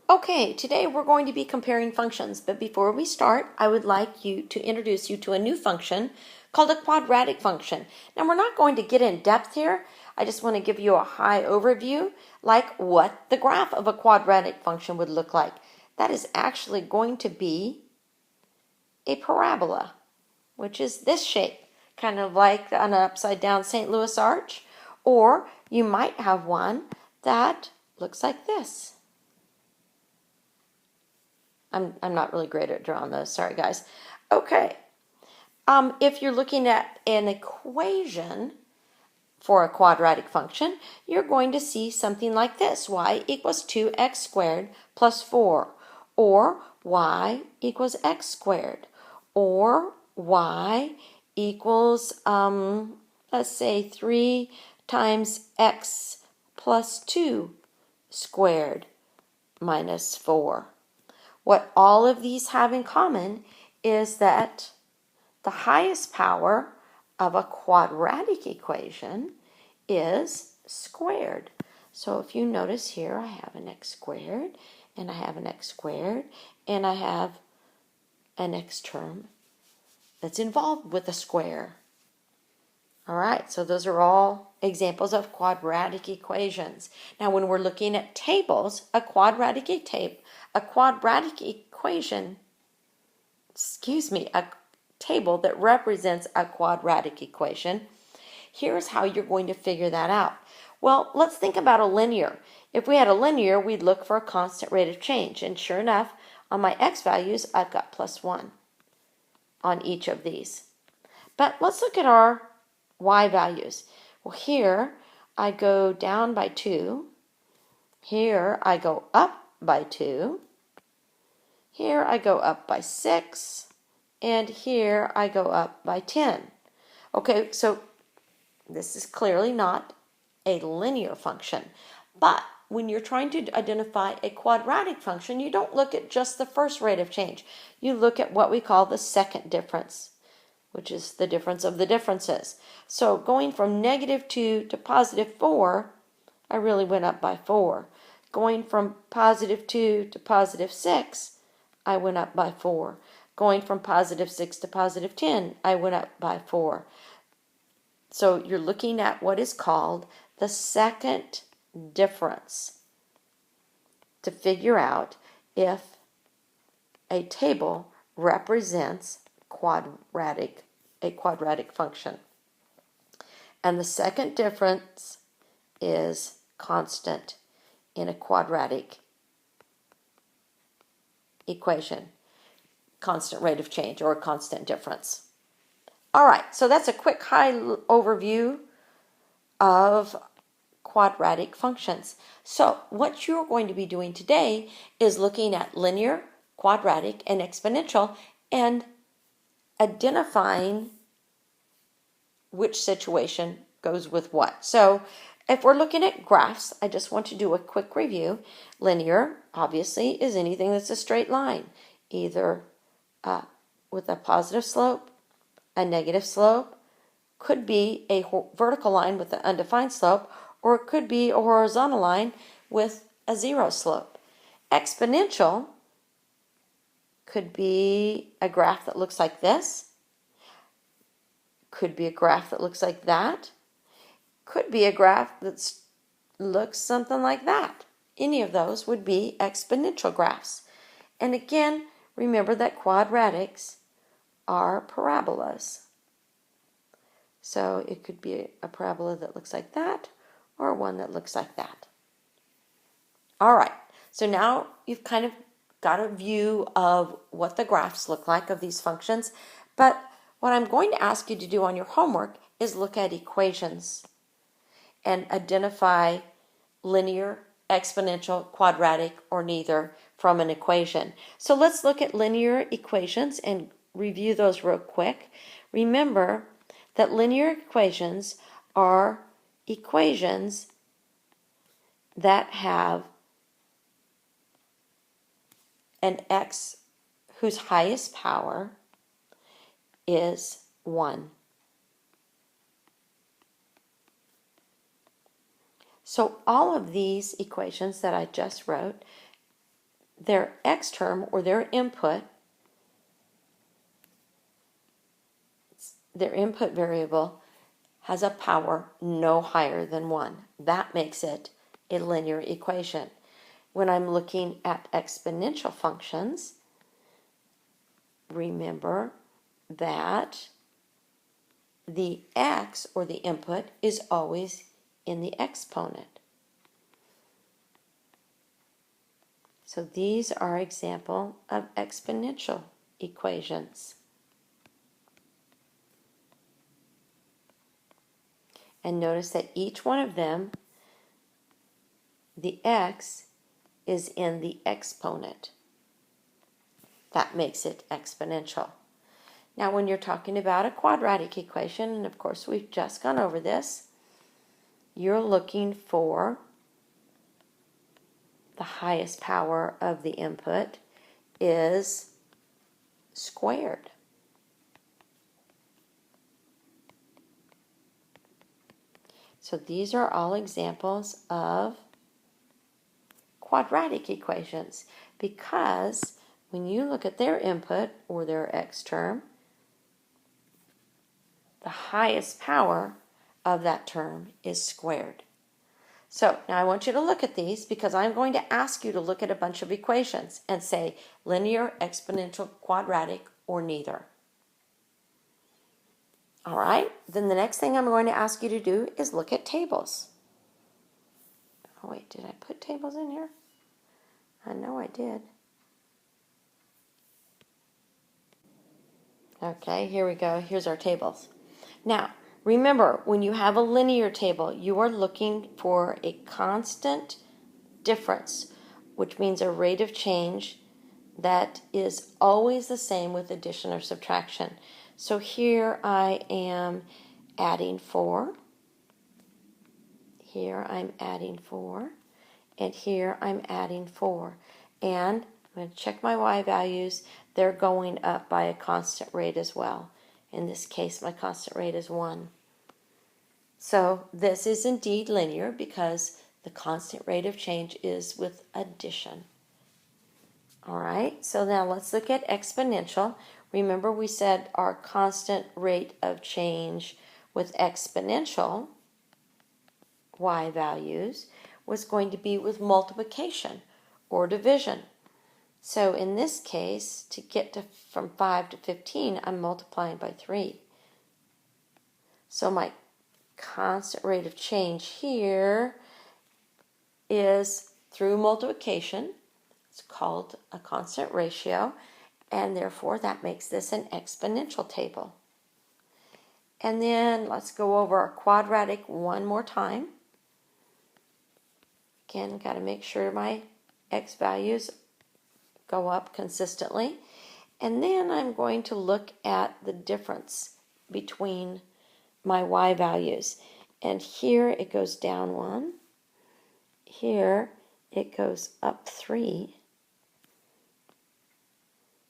Okay, today we're going to be comparing functions, but before we start, I would like to introduce you to a new function called a quadratic function. Now, we're not going to get in depth here. I just want to give you a high overview, like what the graph of a quadratic function would look like. That is actually going to be a parabola, which is this shape, kind of like an upside down St. Louis arch, or you might have one that looks like this. I'm not really great at drawing those. Sorry, guys. Okay. If you're looking at an equation for a quadratic function, you're going to see something like this. Y equals 2x squared plus 4. Or y equals x squared. Or y equals, let's say, 3 times x plus 2 squared minus 4. What all of these have in common is that the highest power of a quadratic equation is squared. So if you notice here, I have an x squared, and I have an x squared, and I have an x term that's involved with a square. All right, so those are all examples of quadratic equations. Now, when we're looking at tables, a quadratic equation, a table that represents a quadratic equation, here's how you're going to figure that out. Well, let's think about a linear. If we had a linear, we'd look for a constant rate of change. And sure enough, on my x values, I've got plus 1 on each of these. But let's look at our y values. Well, here I go down by 2. Here I go up by 2. Here I go up by 6. And here I go up by 10. Okay, so this is clearly not a linear function. But when you're trying to identify a quadratic function, you don't look at just the first rate of change. You look at what we call the second difference, which is the difference of the differences. So going from -2 to +4, I really went up by 4. Going from +2 to +6, I went up by 4. Going from +6 to +10, I went up by 4. So you're looking at what is called the second difference to figure out if a table represents a quadratic function. And the second difference is constant in a quadratic equation. Constant rate of change or a constant difference. All right, so that's a quick high overview of quadratic functions. So what you're going to be doing today is looking at linear, quadratic, and exponential and identifying which situation goes with what. So if we're looking at graphs, I just want to do a quick review. Linear, obviously, is anything that's a straight line, either with a positive slope, a negative slope, could be a vertical line with an undefined slope, or it could be a horizontal line with a 0 slope. Exponential could be a graph that looks like this, could be a graph that looks like that, could be a graph that looks something like that. Any of those would be exponential graphs. And again, remember that quadratics are parabolas. So it could be a parabola that looks like that or one that looks like that. All right, so now you've kind of got a view of what the graphs look like of these functions, but what I'm going to ask you to do on your homework is look at equations and identify linear, exponential, quadratic, or neither from an equation. So let's look at linear equations and review those real quick. Remember that linear equations are equations that have an x whose highest power is 1. So all of these equations that I just wrote their x term or their input variable has a power no higher than 1. That makes it a linear equation. When I'm looking at exponential functions, remember that the x, or the input, is always in the exponent. So these are examples of exponential equations. And notice that each one of them, the x is in the exponent. That makes it exponential. Now, when you're talking about a quadratic equation, and of course we've just gone over this, you're looking for the highest power of the input is squared. So these are all examples of quadratic equations, because when you look at their input, or their x term, the highest power of that term is squared. So now I want you to look at these, because I'm going to ask you to look at a bunch of equations and say linear, exponential, quadratic, or neither. All right, then the next thing I'm going to ask you to do is look at tables. Oh wait, did I put tables in here? I know I did. Okay, here we go. Here's our tables. Now, remember, when you have a linear table, you are looking for a constant difference, which means a rate of change that is always the same with addition or subtraction. So here I am adding 4. Here I'm adding 4. And here I'm adding 4. And I'm going to check my y values. They're going up by a constant rate as well. In this case, my constant rate is 1. So this is indeed linear, because the constant rate of change is with addition. All right, so now let's look at exponential. Remember, we said our constant rate of change with exponential y values was going to be with multiplication or division. So in this case, to get from 5 to 15, I'm multiplying by 3. So my constant rate of change here is through multiplication. It's called a constant ratio, and therefore that makes this an exponential table. And then let's go over our quadratic one more time. Again, got to make sure my x values go up consistently. And then I'm going to look at the difference between my y values. And here it goes down 1. Here it goes up 3.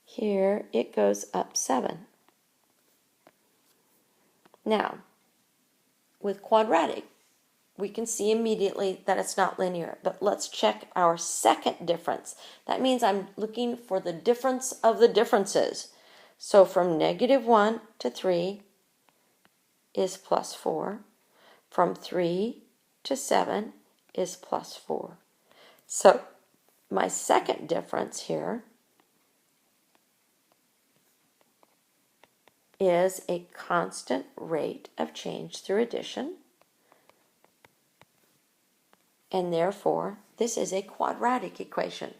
Here it goes up 7. Now, with quadratic, we can see immediately that it's not linear, but let's check our second difference. That means I'm looking for the difference of the differences. So from -1 to 3 is +4. From 3 to 7 is +4. So my second difference here is a constant rate of change through addition. And therefore, this is a quadratic equation.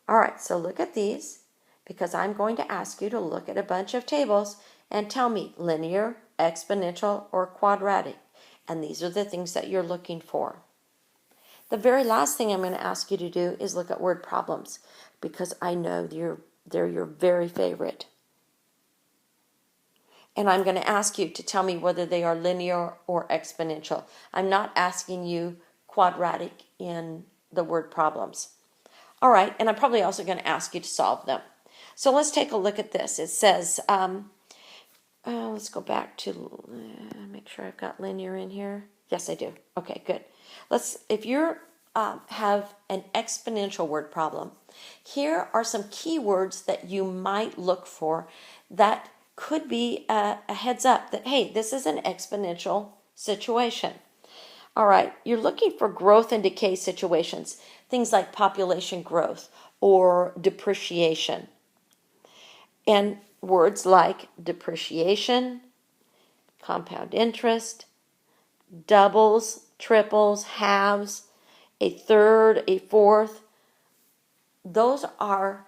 All right, so look at these, because I'm going to ask you to look at a bunch of tables and tell me linear, exponential, or quadratic. And these are the things that you're looking for. The very last thing I'm going to ask you to do is look at word problems, because I know they're your very favorite. And I'm going to ask you to tell me whether they are linear or exponential. I'm not asking you quadratic in the word problems. All right, and I'm probably also going to ask you to solve them. So let's take a look at this. It says, let's go back to, make sure I've got linear in here. Yes, I do. Okay, good. If you're have an exponential word problem. Here are some keywords that you might look for that could be a heads up that, hey, this is an exponential situation. All right, you're looking for growth and decay situations, things like population growth or depreciation. And words like depreciation, compound interest, doubles, triples, halves, a third, a fourth, those are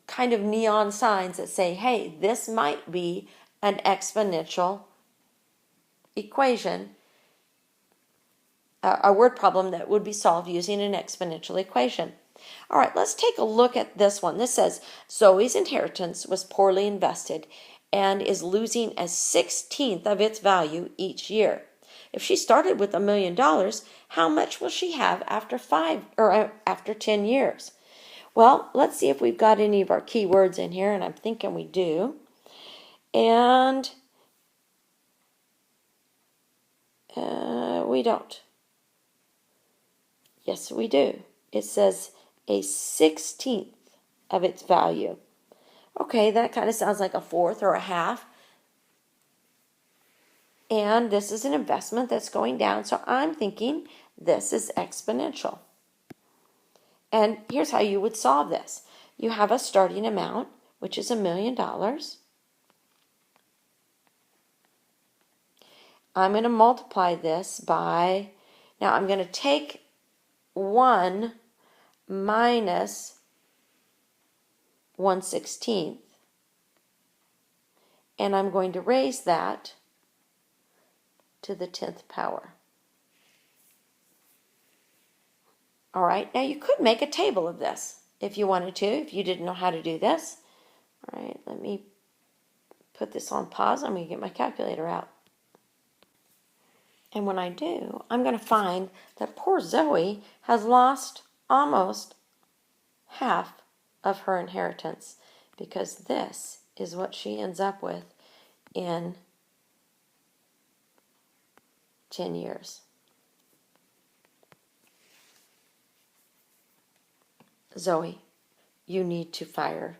kind of neon signs that say, hey, this might be an exponential equation, a word problem that would be solved using an exponential equation. All right, let's take a look at this one. This says, Zoe's inheritance was poorly invested and is losing a 16th of its value each year. If she started with $1 million, how much will she have after after 10 years? Well, let's see if we've got any of our keywords in here, and I'm thinking we do. And we don't. Yes, we do. It says a 16th of its value. Okay, that kind of sounds like a fourth or a half. And this is an investment that's going down, so I'm thinking this is exponential. And here's how you would solve this. You have a starting amount, which is $1 million. I'm going to multiply this by, now I'm going to take 1 minus 1/16, and I'm going to raise that to the 10th power. All right, now you could make a table of this if you wanted to, if you didn't know how to do this. All right, let me put this on pause. I'm going to get my calculator out. And when I do, I'm going to find that poor Zoe has lost almost half of her inheritance, because this is what she ends up with in 10 years. Zoe, you need to fire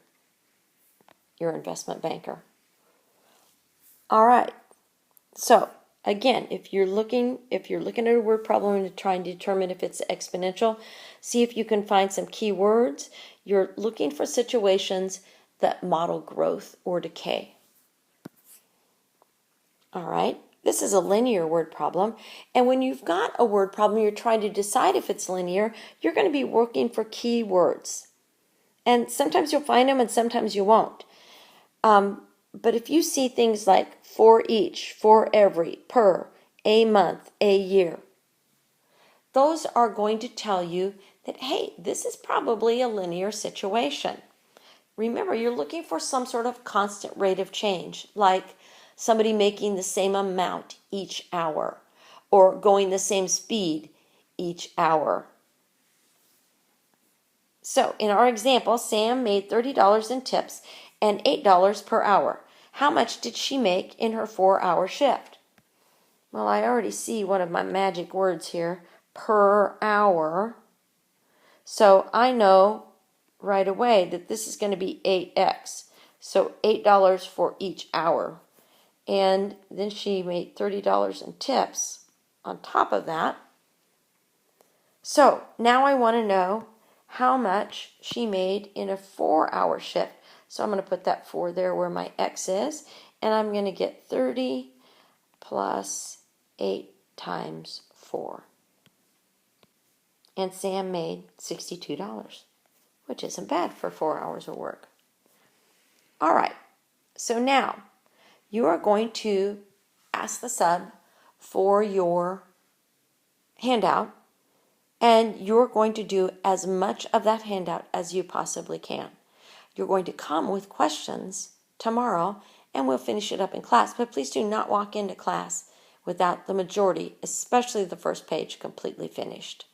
your investment banker. All right. So, again, if you're looking at a word problem and trying to determine if it's exponential, see if you can find some key words. You're looking for situations that model growth or decay. All right. This is a linear word problem. And when you've got a word problem, you're trying to decide if it's linear, you're going to be working for key words. And sometimes you'll find them and sometimes you won't. But if you see things like for each, for every, per, a month, a year, those are going to tell you that, hey, this is probably a linear situation. Remember, you're looking for some sort of constant rate of change, like somebody making the same amount each hour or going the same speed each hour. So in our example, Sam made $30 in tips and $8 per hour. How much did she make in her 4-hour shift? Well, I already see one of my magic words here, per hour. So I know right away that this is going to be 8x. So $8 for each hour. And then she made $30 in tips on top of that. So now I want to know how much she made in a 4-hour shift. So I'm going to put that 4 there where my x is. And I'm going to get 30 plus 8 times 4. And Sam made $62, which isn't bad for 4 hours of work. All right, so now you are going to ask the sub for your handout, and you're going to do as much of that handout as you possibly can. You're going to come with questions tomorrow, and we'll finish it up in class. But please do not walk into class without the majority, especially the first page, completely finished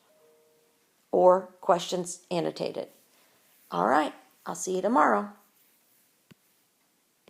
or questions annotated. All right, I'll see you tomorrow.